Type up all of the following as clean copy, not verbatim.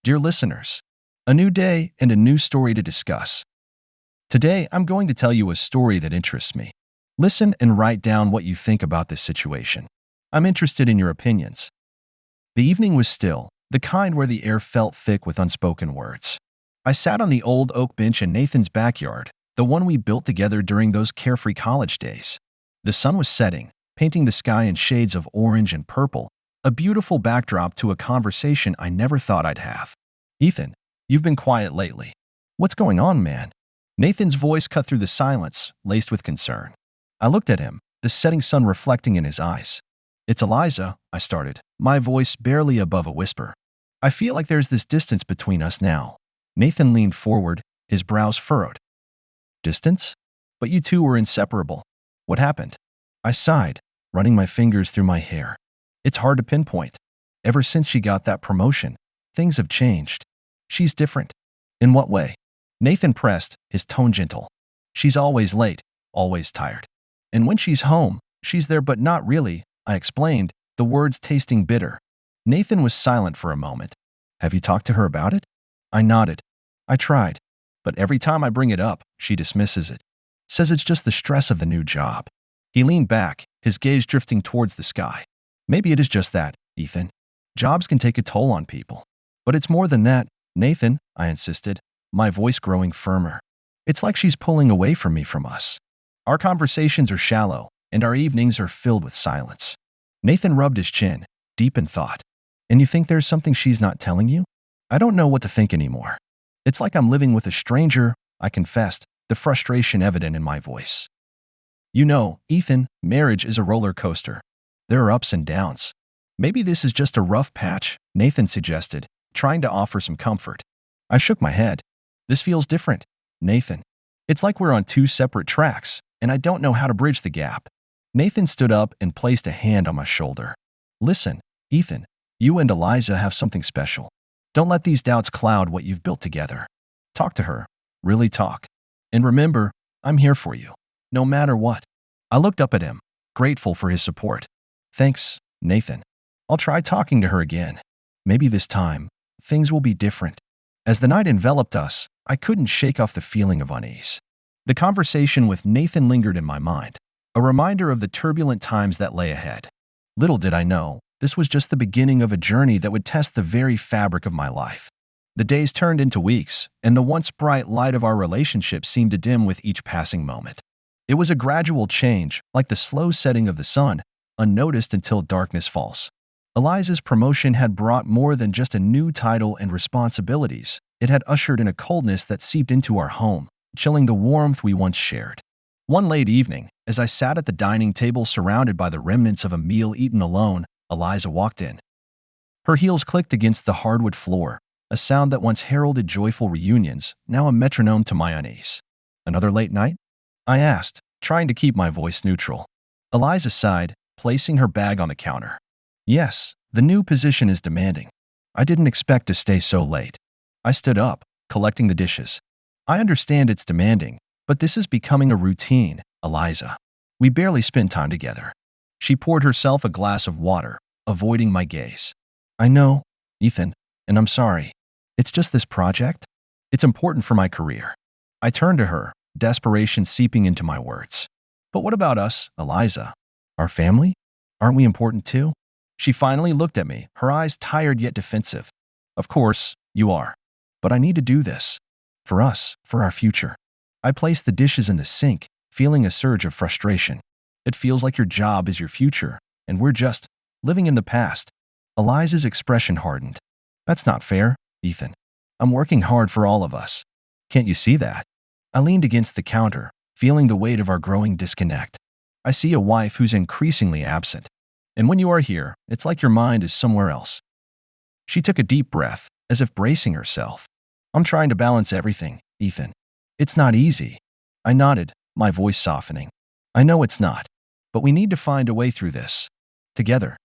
Dear listeners, a new day and a new story to discuss. Today, I'm going to tell you a story that interests me. Listen and write down what you think about this situation. I'm interested in your opinions. The evening was still, the kind where the air felt thick with unspoken words. I sat on the old oak bench in Nathan's backyard, the one we built together during those carefree college days. The sun was setting, painting the sky in shades of orange and purple, a beautiful backdrop to a conversation I never thought I'd have. Ethan, you've been quiet lately. What's going on, man? Nathan's voice cut through the silence, laced with concern. I looked at him, the setting sun reflecting in his eyes. It's Eliza, I started, my voice barely above a whisper. I feel like there's this distance between us now. Nathan leaned forward, his brows furrowed. Distance? But you two were inseparable. What happened? I sighed, running my fingers through my hair. It's hard to pinpoint. Ever since she got that promotion, things have changed. She's different. In what way? Nathan pressed, his tone gentle. She's always late, always tired. And when she's home, she's there but not really, I explained, the words tasting bitter. Nathan was silent for a moment. Have you talked to her about it? I nodded. I tried. But every time I bring it up, she dismisses it. Says it's just the stress of the new job. He leaned back, his gaze drifting towards the sky. Maybe it is just that, Ethan. Jobs can take a toll on people. But it's more than that, Nathan, I insisted, my voice growing firmer. It's like she's pulling away from me from us. Our conversations are shallow, and our evenings are filled with silence. Nathan rubbed his chin, deep in thought. And you think there's something she's not telling you? I don't know what to think anymore. It's like I'm living with a stranger, I confessed, the frustration evident in my voice. You know, Ethan, marriage is a roller coaster. There are ups and downs. Maybe this is just a rough patch, Nathan suggested, trying to offer some comfort. I shook my head. This feels different, Nathan. It's like we're on two separate tracks, and I don't know how to bridge the gap. Nathan stood up and placed a hand on my shoulder. Listen, Ethan, you and Eliza have something special. Don't let these doubts cloud what you've built together. Talk to her. Really talk. And remember, I'm here for you, no matter what. I looked up at him, grateful for his support. Thanks, Nathan. I'll try talking to her again. Maybe this time, things will be different. As the night enveloped us, I couldn't shake off the feeling of unease. The conversation with Nathan lingered in my mind, a reminder of the turbulent times that lay ahead. Little did I know, this was just the beginning of a journey that would test the very fabric of my life. The days turned into weeks, and the once bright light of our relationship seemed to dim with each passing moment. It was a gradual change, like the slow setting of the sun, unnoticed until darkness falls. Eliza's promotion had brought more than just a new title and responsibilities. It had ushered in a coldness that seeped into our home, chilling the warmth we once shared. One late evening, as I sat at the dining table surrounded by the remnants of a meal eaten alone, Eliza walked in. Her heels clicked against the hardwood floor, a sound that once heralded joyful reunions, now a metronome to my unease. Another late night? I asked, trying to keep my voice neutral. Eliza sighed, placing her bag on the counter. Yes, the new position is demanding. I didn't expect to stay so late. I stood up, collecting the dishes. I understand it's demanding, but this is becoming a routine, Eliza. We barely spend time together. She poured herself a glass of water, avoiding my gaze. I know, Ethan, and I'm sorry. It's just this project. It's important for my career. I turned to her, desperation seeping into my words. But what about us, Eliza? Our family? Aren't we important too? She finally looked at me, her eyes tired yet defensive. Of course, you are. But I need to do this. For us, for our future. I placed the dishes in the sink, feeling a surge of frustration. It feels like your job is your future, and we're just living in the past. Eliza's expression hardened. That's not fair, Ethan. I'm working hard for all of us. Can't you see that? I leaned against the counter, feeling the weight of our growing disconnect. I see a wife who's increasingly absent. And when you are here, it's like your mind is somewhere else. She took a deep breath, as if bracing herself. I'm trying to balance everything, Ethan. It's not easy. I nodded, my voice softening. I know it's not. But we need to find a way through this. Together.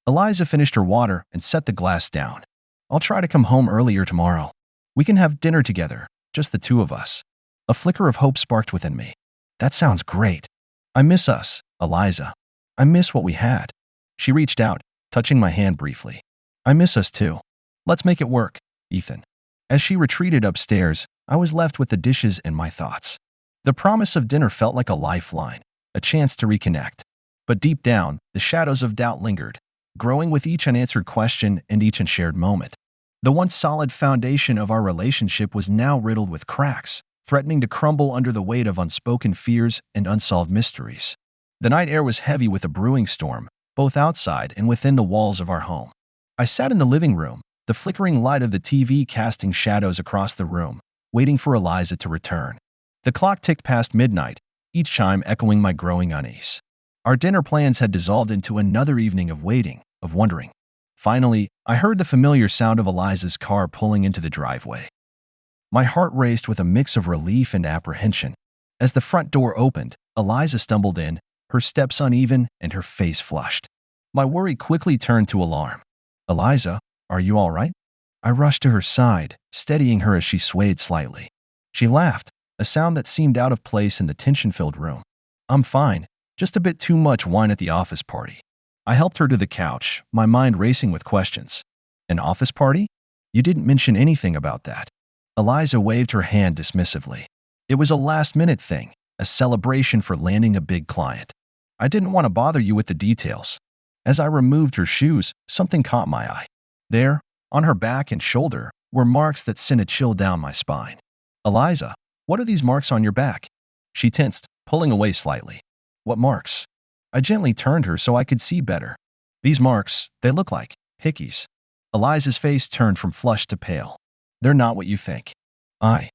Eliza finished her water and set the glass down. I'll try to come home earlier tomorrow. We can have dinner together, just the two of us. A flicker of hope sparked within me. That sounds great. I miss us, Eliza. I miss what we had. She reached out, touching my hand briefly. I miss us too. Let's make it work. Ethan. As she retreated upstairs, I was left with the dishes and my thoughts. The promise of dinner felt like a lifeline, a chance to reconnect. But deep down, the shadows of doubt lingered, growing with each unanswered question and each unshared moment. The once solid foundation of our relationship was now riddled with cracks, threatening to crumble under the weight of unspoken fears and unsolved mysteries. The night air was heavy with a brewing storm, both outside and within the walls of our home. I sat in the living room, the flickering light of the TV casting shadows across the room, waiting for Eliza to return. The clock ticked past midnight, each chime echoing my growing unease. Our dinner plans had dissolved into another evening of waiting, of wondering. Finally, I heard the familiar sound of Eliza's car pulling into the driveway. My heart raced with a mix of relief and apprehension. As the front door opened, Eliza stumbled in, her steps uneven and her face flushed. My worry quickly turned to alarm. "Eliza, are you all right?" I rushed to her side, steadying her as she swayed slightly. She laughed, a sound that seemed out of place in the tension-filled room. "I'm fine, just a bit too much wine at the office party." I helped her to the couch, my mind racing with questions. "An office party? You didn't mention anything about that." Eliza waved her hand dismissively. "It was a last-minute thing, a celebration for landing a big client. I didn't want to bother you with the details." As I removed her shoes, something caught my eye. There, on her back and shoulder, were marks that sent a chill down my spine. "Eliza, what are these marks on your back?" She tensed, pulling away slightly. "What marks?" I gently turned her so I could see better. "These marks, they look like hickeys." Eliza's face turned from flushed to pale. "They're not what you think. I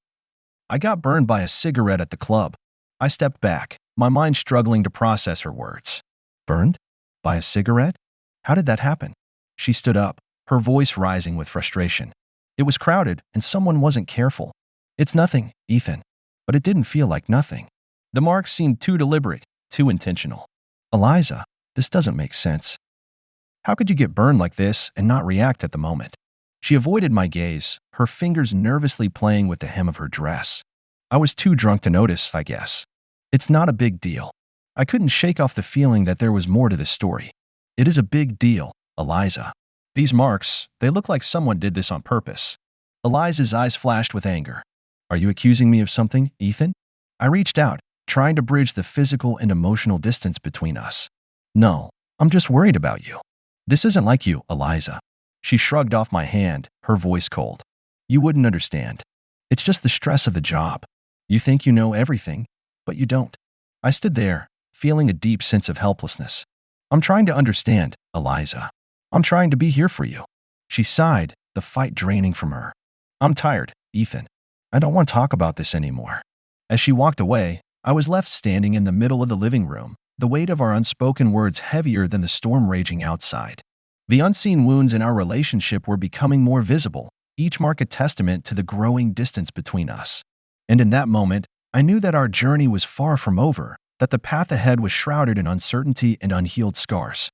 got burned by a cigarette at the club." I stepped back, my mind struggling to process her words. "Burned? By a cigarette? How did that happen?" She stood up, her voice rising with frustration. "It was crowded and someone wasn't careful." "It's nothing, Ethan." But it didn't feel like nothing. The marks seemed too deliberate, too intentional. "Eliza, this doesn't make sense. How could you get burned like this and not react at the moment?" She avoided my gaze, her fingers nervously playing with the hem of her dress. "I was too drunk to notice, I guess. It's not a big deal." I couldn't shake off the feeling that there was more to this story. "It is a big deal, Eliza. These marks, they look like someone did this on purpose." Eliza's eyes flashed with anger. "Are you accusing me of something, Ethan?" I reached out, trying to bridge the physical and emotional distance between us. "No, I'm just worried about you." "This isn't like you, Eliza." She shrugged off my hand, her voice cold. "You wouldn't understand. It's just the stress of the job. You think you know everything, but you don't." I stood there, feeling a deep sense of helplessness. "I'm trying to understand, Eliza. I'm trying to be here for you." She sighed, the fight draining from her. "I'm tired, Ethan. I don't want to talk about this anymore." As she walked away, I was left standing in the middle of the living room, the weight of our unspoken words heavier than the storm raging outside. The unseen wounds in our relationship were becoming more visible, each mark a testament to the growing distance between us. And in that moment, I knew that our journey was far from over, that the path ahead was shrouded in uncertainty and unhealed scars.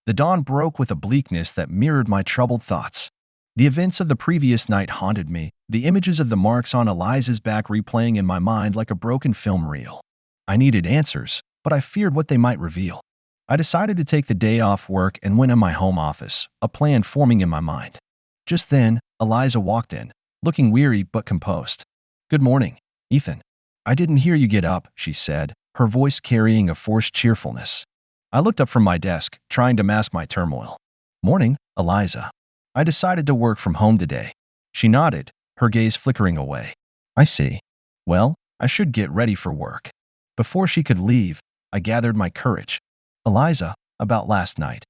The dawn broke with a bleakness that mirrored my troubled thoughts. The events of the previous night haunted me, the images of the marks on Eliza's back replaying in my mind like a broken film reel. I needed answers, but I feared what they might reveal. I decided to take the day off work and went in my home office, a plan forming in my mind. Just then, Eliza walked in, looking weary but composed. "Good morning, Ethan." "I didn't hear you get up," she said, her voice carrying a forced cheerfulness. I looked up from my desk, trying to mask my turmoil. "Morning, Eliza. I decided to work from home today." She nodded, her gaze flickering away. "I see. Well, I should get ready for work." Before she could leave, I gathered my courage. "Eliza, about last night.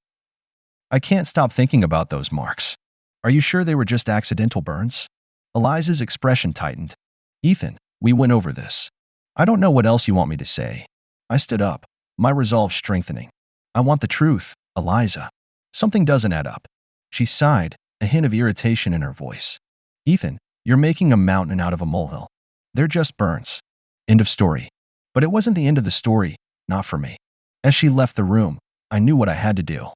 I can't stop thinking about those marks. Are you sure they were just accidental burns?" Eliza's expression tightened. "Ethan, we went over this. I don't know what else you want me to say." I stood up, my resolve strengthening. "I want the truth, Eliza. Something doesn't add up." She sighed, a hint of irritation in her voice. "Ethan, you're making a mountain out of a molehill. They're just burns. End of story." But it wasn't the end of the story, not for me. As she left the room, I knew what I had to do.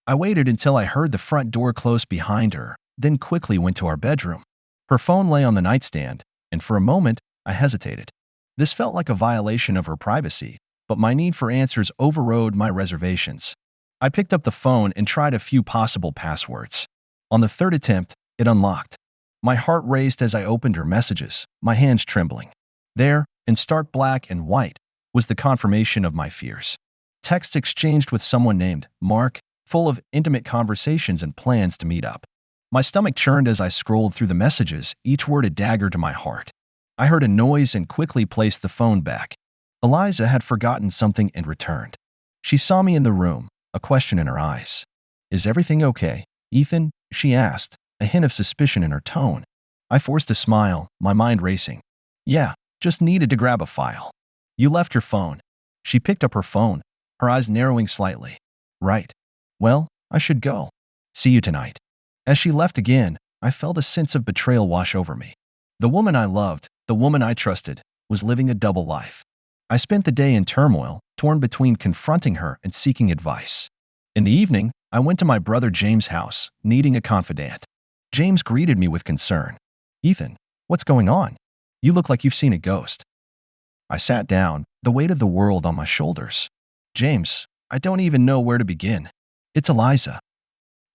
I waited until I heard the front door close behind her, then quickly went to our bedroom. Her phone lay on the nightstand, and for a moment, I hesitated. This felt like a violation of her privacy, but my need for answers overrode my reservations. I picked up the phone and tried a few possible passwords. On the third attempt, it unlocked. My heart raced as I opened her messages, my hands trembling. There, in stark black and white, was the confirmation of my fears. Texts exchanged with someone named Mark, full of intimate conversations and plans to meet up. My stomach churned as I scrolled through the messages, each word a dagger to my heart. I heard a noise and quickly placed the phone back. Eliza had forgotten something and returned. She saw me in the room, a question in her eyes. "Is everything okay, Ethan?" she asked, a hint of suspicion in her tone. I forced a smile, my mind racing. "Yeah, just needed to grab a file." "You left your phone." She picked up her phone, her eyes narrowing slightly. "Right. Well, I should go. See you tonight." As she left again, I felt a sense of betrayal wash over me. The woman I loved, the woman I trusted, was living a double life. I spent the day in turmoil, torn between confronting her and seeking advice. In the evening, I went to my brother James' house, needing a confidant. James greeted me with concern. "Ethan, what's going on? You look like you've seen a ghost." I sat down, the weight of the world on my shoulders. "James, I don't even know where to begin. It's Eliza.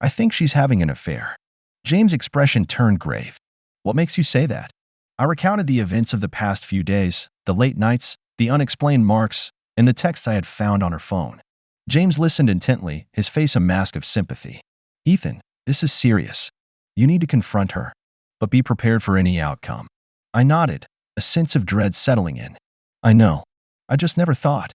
I think she's having an affair." James' expression turned grave. "What makes you say that?" I recounted the events of the past few days, the late nights, the unexplained marks, and the texts I had found on her phone. James listened intently, his face a mask of sympathy. "Ethan, this is serious. You need to confront her, but be prepared for any outcome." I nodded, a sense of dread settling in. "I know. I just never thought."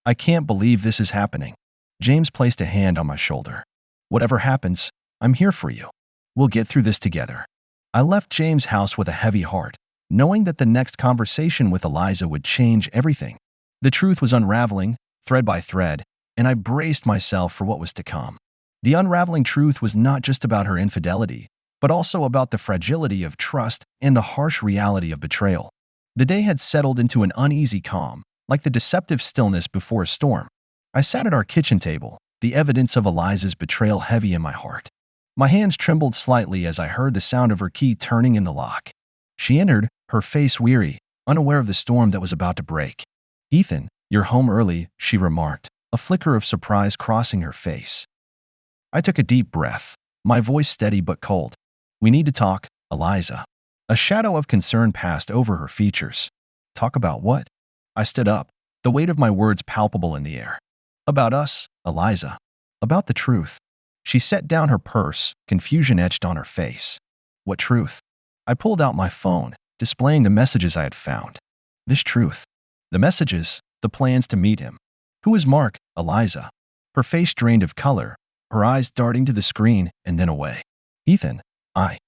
"I can't believe this is happening." James placed a hand on my shoulder. "Whatever happens, I'm here for you. We'll get through this together." I left James' house with a heavy heart, knowing that the next conversation with Eliza would change everything. The truth was unraveling, thread by thread, and I braced myself for what was to come. The unraveling truth was not just about her infidelity, but also about the fragility of trust and the harsh reality of betrayal. The day had settled into an uneasy calm, like the deceptive stillness before a storm. I sat at our kitchen table, the evidence of Eliza's betrayal heavy in my heart. My hands trembled slightly as I heard the sound of her key turning in the lock. She entered, her face weary, unaware of the storm that was about to break. "Ethan, you're home early," she remarked, a flicker of surprise crossing her face. I took a deep breath, my voice steady but cold. "We need to talk, Eliza." A shadow of concern passed over her features. "Talk about what?" I stood up, the weight of my words palpable in the air. "About us, Eliza. About the truth." She set down her purse, confusion etched on her face. "What truth?" I pulled out my phone, displaying the messages I had found. "This truth. The messages, the plans to meet him." "Who is Mark, Eliza?" Her face drained of color, her eyes darting to the screen and then away. "Ethan, I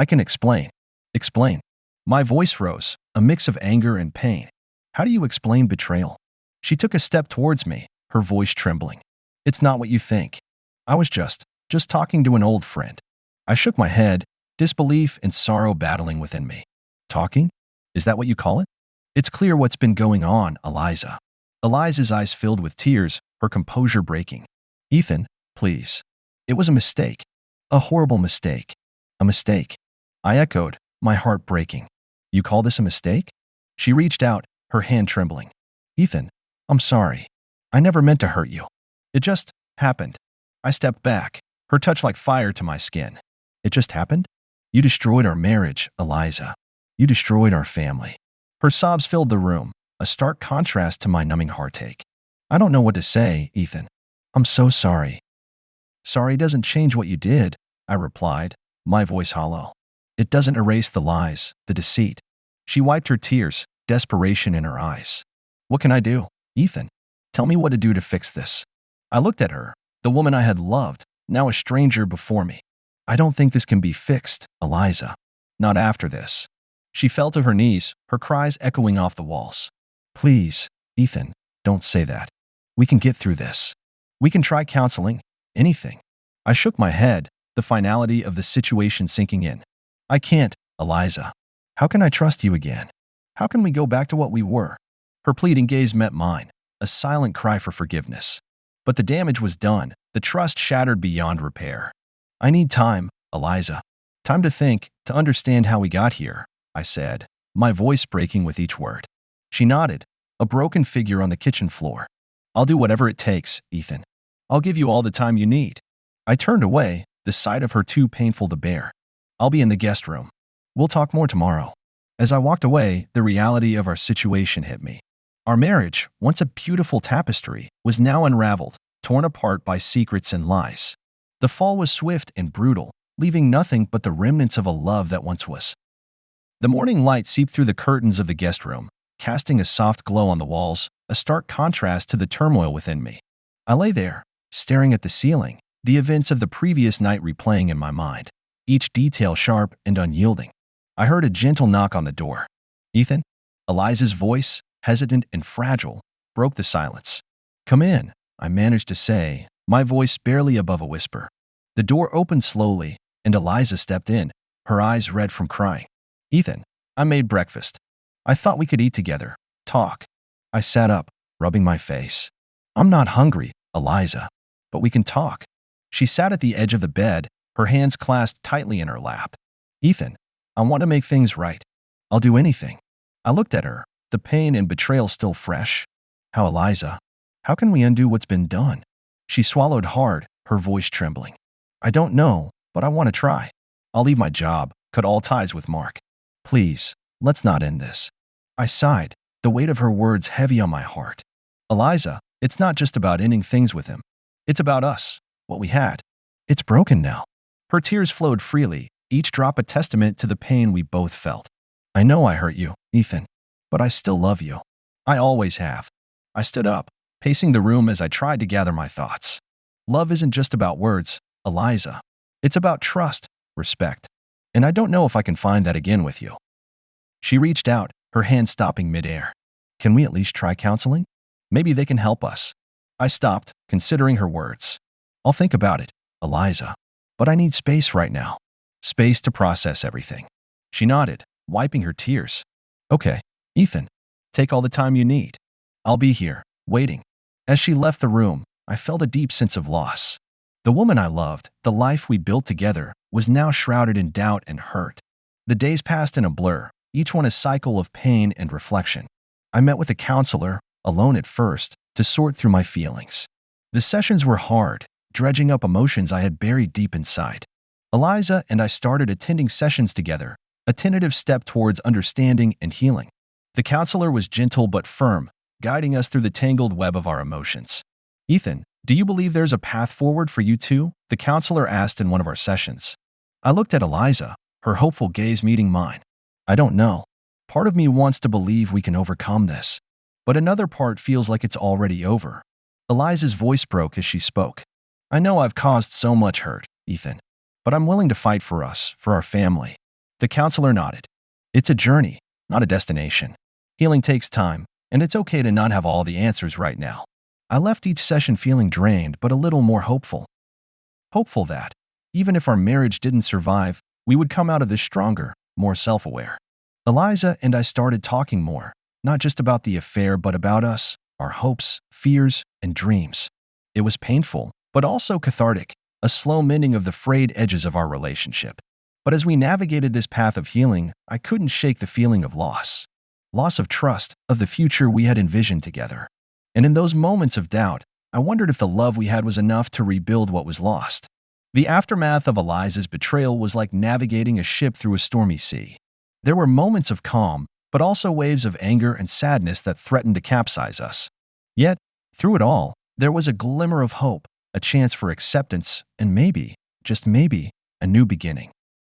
can explain." "Explain." My voice rose, a mix of anger and pain. "How do you explain betrayal?" She took a step towards me, her voice trembling. "It's not what you think. I was just talking to an old friend." I shook my head, disbelief and sorrow battling within me. "Talking? Is that what you call it?" "It's clear what's been going on, Eliza." Eliza's eyes filled with tears, her composure breaking. "Ethan, please. It was a mistake. A horrible mistake." "A mistake?" I echoed, my heart breaking. "You call this a mistake?" She reached out, her hand trembling. "Ethan, I'm sorry. I never meant to hurt you. It just happened." I stepped back, her touch like fire to my skin. "It just happened? You destroyed our marriage, Eliza. You destroyed our family." Her sobs filled the room, a stark contrast to my numbing heartache. "I don't know what to say, Ethan. I'm so sorry." "Sorry doesn't change what you did," I replied, my voice hollow. "It doesn't erase the lies, the deceit." She wiped her tears, desperation in her eyes. "What can I do, Ethan? Tell me what to do to fix this." I looked at her, the woman I had loved, now a stranger before me. "I don't think this can be fixed, Eliza. Not after this." She fell to her knees, her cries echoing off the walls. "Please, Ethan, don't say that. We can get through this. We can try counseling, anything." I shook my head, the finality of the situation sinking in. "I can't, Eliza. How can I trust you again? How can we go back to what we were?" Her pleading gaze met mine, a silent cry for forgiveness. But the damage was done, the trust shattered beyond repair. "I need time, Eliza. Time to think, to understand how we got here," I said, my voice breaking with each word. She nodded, a broken figure on the kitchen floor. "I'll do whatever it takes, Ethan. I'll give you all the time you need." I turned away, the sight of her too painful to bear. I'll be in the guest room. We'll talk more tomorrow. As I walked away, the reality of our situation hit me. Our marriage, once a beautiful tapestry, was now unraveled, torn apart by secrets and lies. The fall was swift and brutal, leaving nothing but the remnants of a love that once was. The morning light seeped through the curtains of the guest room, casting a soft glow on the walls, a stark contrast to the turmoil within me. I lay there, staring at the ceiling, the events of the previous night replaying in my mind, each detail sharp and unyielding. I heard a gentle knock on the door. "Ethan?" Eliza's voice, hesitant and fragile, broke the silence. "Come in," I managed to say, my voice barely above a whisper. The door opened slowly, and Eliza stepped in, her eyes red from crying. "Ethan, I made breakfast. I thought we could eat together, talk." I sat up, rubbing my face. "I'm not hungry, Eliza, but we can talk." She sat at the edge of the bed, her hands clasped tightly in her lap. "Ethan, I want to make things right. I'll do anything." I looked at her, the pain and betrayal still fresh. "How, Eliza? How can we undo what's been done?" She swallowed hard, her voice trembling. "I don't know, but I want to try. I'll leave my job, cut all ties with Mark. Please, let's not end this." I sighed, the weight of her words heavy on my heart. "Eliza, it's not just about ending things with him. It's about us, what we had. It's broken now." Her tears flowed freely, each drop a testament to the pain we both felt. "I know I hurt you, Ethan, but I still love you. I always have." I stood up, pacing the room as I tried to gather my thoughts. Love isn't just about words, Eliza. It's about trust, respect. And I don't know if I can find that again with you. She reached out, her hand stopping midair. "Can we at least try counseling? Maybe they can help us." I stopped, considering her words. "I'll think about it, Eliza. But I need space right now. Space to process everything." She nodded, wiping her tears. "Okay, Ethan, take all the time you need. I'll be here, waiting." As she left the room, I felt a deep sense of loss. The woman I loved, the life we built together, was now shrouded in doubt and hurt. The days passed in a blur, each one a cycle of pain and reflection. I met with a counselor, alone at first, to sort through my feelings. The sessions were hard, dredging up emotions I had buried deep inside. Eliza and I started attending sessions together, a tentative step towards understanding and healing. The counselor was gentle but firm, guiding us through the tangled web of our emotions. "Ethan, do you believe there's a path forward for you too?" the counselor asked in one of our sessions. I looked at Eliza, her hopeful gaze meeting mine. "I don't know. Part of me wants to believe we can overcome this, but another part feels like it's already over." Eliza's voice broke as she spoke. "I know I've caused so much hurt, Ethan, but I'm willing to fight for us, for our family." The counselor nodded. "It's a journey, not a destination. Healing takes time, and it's okay to not have all the answers right now." I left each session feeling drained but a little more hopeful. Hopeful that, even if our marriage didn't survive, we would come out of this stronger, more self-aware. Eliza and I started talking more, not just about the affair but about us, our hopes, fears, and dreams. It was painful, but also cathartic, a slow mending of the frayed edges of our relationship. But as we navigated this path of healing, I couldn't shake the feeling of loss. Loss of trust, of the future we had envisioned together. And in those moments of doubt, I wondered if the love we had was enough to rebuild what was lost. The aftermath of Eliza's betrayal was like navigating a ship through a stormy sea. There were moments of calm, but also waves of anger and sadness that threatened to capsize us. Yet, through it all, there was a glimmer of hope, a chance for acceptance, and maybe, just maybe, a new beginning.